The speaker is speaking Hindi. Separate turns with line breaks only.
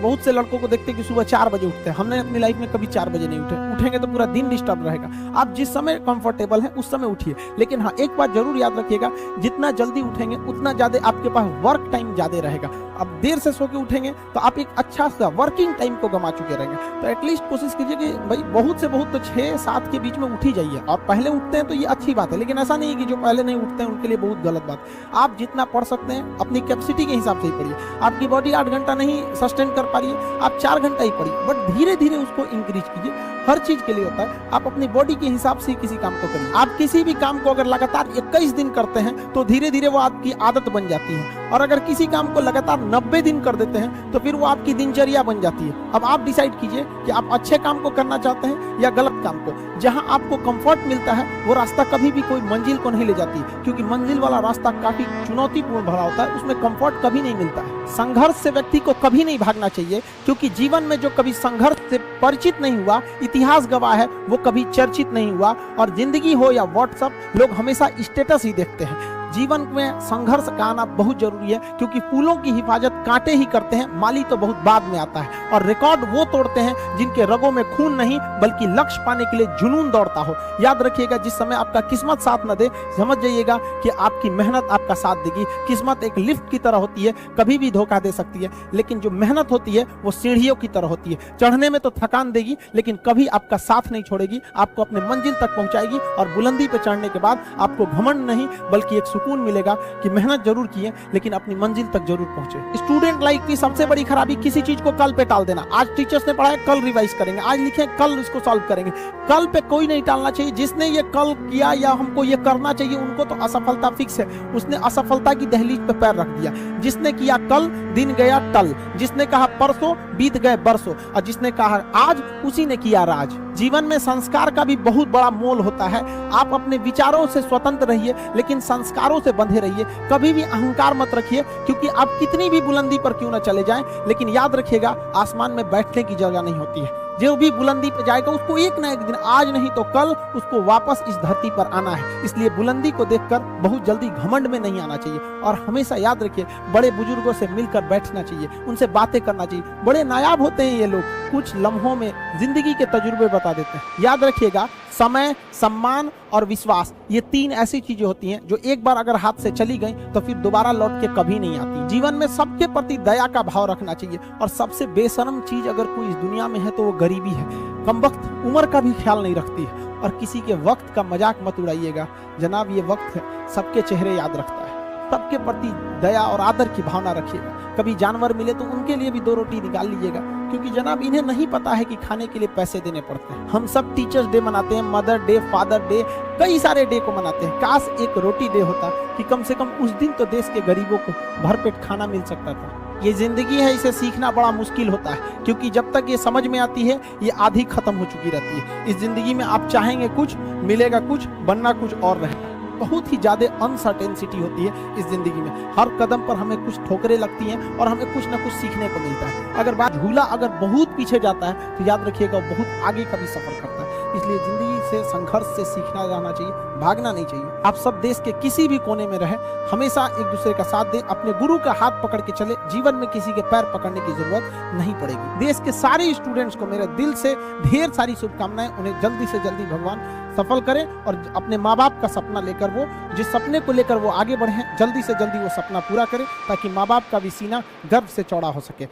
बहुत से लड़कों को देखते हैं कि सुबह 4 बजे उठते हैं। हमने अपनी लाइफ में कभी 4 बजे नहीं उठेंगे तो पूरा दिन डिस्टर्ब रहेगा। आप जिस समय कंफर्टेबल है उस समय उठिए, लेकिन हाँ एक बात जरूर याद रखिएगा, जितना जल्दी उठेंगे उतना ज्यादा आपके पास वर्क टाइम ज्यादा रहेगा। अब देर से सो के उठेंगे तो आप एक अच्छा सा वर्किंग टाइम को गंवा चुके रहेंगे। तो एटलीस्ट कोशिश कीजिए कि भाई बहुत से बहुत तो 6-7 के बीच में उठ ही जाइए। और पहले उठते हैं तो ये अच्छी बात है, लेकिन ऐसा नहीं है कि जो पहले नहीं उठते हैं उनके लिए बहुत गलत बात। आप जितना पढ़ सकते हैं अपनी कैपेसिटी के हिसाब से ही पढ़िए। आपकी बॉडी 8 घंटा नहीं सस्टेन कर पा रही है, आप 4 घंटा ही पढ़िए, बट धीरे धीरे उसको इंक्रीज कीजिए। हर चीज के लिए होता है, आप अपनी बॉडी के हिसाब से किसी काम को करिए। आप किसी भी काम को अगर लगातार 21 दिन करते हैं तो धीरे धीरे वो आपकी आदत बन जाती है, और अगर किसी काम को लगातार 90 दिन कर देते हैं तो फिर वो आपकी दिनचर्या बन जाती है। अब आप डिसाइड कीजिए कि आप अच्छे काम को करना चाहते हैं या गलत काम को। जहां आपको कंफर्ट मिलता है वो रास्ता कभी भी कोई मंजिल को नहीं ले जाती, क्योंकि मंजिल वाला रास्ता काफी चुनौतीपूर्ण भरा होता है, उसमें कंफर्ट कभी नहीं मिलता है। संघर्ष से व्यक्ति को कभी नहीं भागना चाहिए, क्योंकि जीवन में जो कभी संघर्ष से परिचित नहीं हुआ, इतिहास गवाह है, वो कभी चर्चित नहीं हुआ। और जिंदगी हो या व्हाट्सएप, लोग हमेशा स्टेटस ही देखते हैं। जीवन में संघर्ष का आना बहुत जरूरी है, क्योंकि फूलों की हिफाजत कांटे ही करते हैं, माली तो बहुत बाद में आता है। और रिकॉर्ड वो तोड़ते हैं जिनके रगों में खून नहीं बल्कि लक्ष्य पाने के लिए जुनून दौड़ता हो। याद रखिएगा, जिस समय आपका किस्मत साथ न दे, समझ जाइएगा कि आपकी मेहनत आपका साथ देगी। किस्मत एक लिफ्ट की तरह होती है, कभी भी धोखा दे सकती है, लेकिन जो मेहनत होती है वो सीढ़ियों की तरह होती है। चढ़ने में तो थकान देगी, लेकिन कभी आपका साथ नहीं छोड़ेगी, आपको अपने मंजिल तक पहुंचाएगी। और बुलंदी पे चढ़ने के बाद आपको घमंड नहीं बल्कि एक सुकून मिलेगा कि मेहनत जरूर की है, लेकिन अपनी मंजिल तक जरूर पहुंचे। स्टूडेंट लाइफ की सबसे बड़ी खराबी किसी चीज को कल पे टाल देना। आज टीचर्स ने पढ़ाया, कल रिवाइज करेंगे, आज लिखे, कल इसको सॉल्व करेंगे। कल पे कोई नहीं टालना चाहिए। जिसने ये कल किया या हमको ये करना चाहिए, उनको तो असफलता फिक्स है, उसने असफलता की दहलीज पे पैर रख दिया। जिसने किया कल, दिन गया टल। जिसने कहा परसों, बीत गए बरसों। और जिसने कहा आज, उसी ने किया राज। जीवन में संस्कार का भी बहुत बड़ा मोल होता है। आप अपने विचारों से स्वतंत्र रहिए, लेकिन संस्कारों से बंधे रहिए। कभी भी अहंकार मत रखिए, क्योंकि आप कितनी भी बुलंदी पर क्यों न चले जाएं, लेकिन याद रखिएगा आसमान में बैठने की जगह नहीं होती है। जो भी बुलंदी पे जाएगा उसको एक ना एक दिन, आज नहीं तो कल, उसको वापस इस धरती पर आना है। इसलिए बुलंदी को देखकर बहुत जल्दी घमंड में नहीं आना चाहिए। और हमेशा याद रखिए, बड़े बुजुर्गों से मिलकर बैठना चाहिए, उनसे बातें करना चाहिए। बड़े नायाब होते हैं ये लोग, कुछ लम्हों में जिंदगी के तजुर्बे बता देते हैं। याद रखिएगा, समय, सम्मान और विश्वास, ये 3 ऐसी चीजें होती हैं जो एक बार अगर हाथ से चली गई तो फिर दोबारा लौट के कभी नहीं आती। जीवन में सबके प्रति दया का भाव रखना चाहिए। और सबसे बेशर्म चीज अगर कोई इस दुनिया में है तो वो गरीबी है। कमबख्त उम्र का भी ख्याल नहीं रखती है। और किसी के वक्त का मजाक मत उड़ाइएगा जनाब, ये वक्त है सबके चेहरे याद रखता है। सबके प्रति दया और आदर की भावना रखिएगा। कभी जानवर मिले तो उनके लिए भी 2 रोटी निकाल लीजिएगा, क्योंकि जनाब इन्हें नहीं पता है कि खाने के लिए पैसे देने पड़ते हैं। हम सब टीचर्स डे मनाते हैं, मदर डे, फादर डे, कई सारे डे को मनाते हैं। काश एक रोटी डे होता कि कम से कम उस दिन तो देश के गरीबों को भरपेट खाना मिल सकता था। ये जिंदगी है, इसे सीखना बड़ा मुश्किल होता है, क्योंकि जब तक ये समझ में आती है ये आधी खत्म हो चुकी रहती है। इस जिंदगी में आप चाहेंगे कुछ, मिलेगा कुछ, बनना कुछ और रहेगा। बहुत ही ज्यादा अनसर्टेनिटी होती है इस जिंदगी में। हर कदम पर हमें कुछ ठोकरें लगती हैं और हमें कुछ ना कुछ सीखने को मिलता है। अगर बात झूला अगर बहुत पीछे जाता है तो याद रखिएगा बहुत आगे का भी सफर करता है। इसलिए जिंदगी से, संघर्ष से सीखना जाना चाहिए, भागना नहीं चाहिए। आप सब देश के किसी भी कोने में रहे, हमेशा एक दूसरे का साथ दें, अपने गुरु का हाथ पकड़ के चले। जीवन में किसी के पैर पकड़ने की जरूरत नहीं पड़ेगी। देश के सारे स्टूडेंट्स को मेरे दिल से ढेर सारी शुभकामनाएं। उन्हें जल्दी से जल्दी भगवान सफल करें और अपने माँ बाप का सपना लेकर, वो जिस सपने को लेकर वो आगे बढ़े, जल्दी से जल्दी वो सपना पूरा करें, ताकि माँ बाप का भी सीना गर्व से चौड़ा हो सके।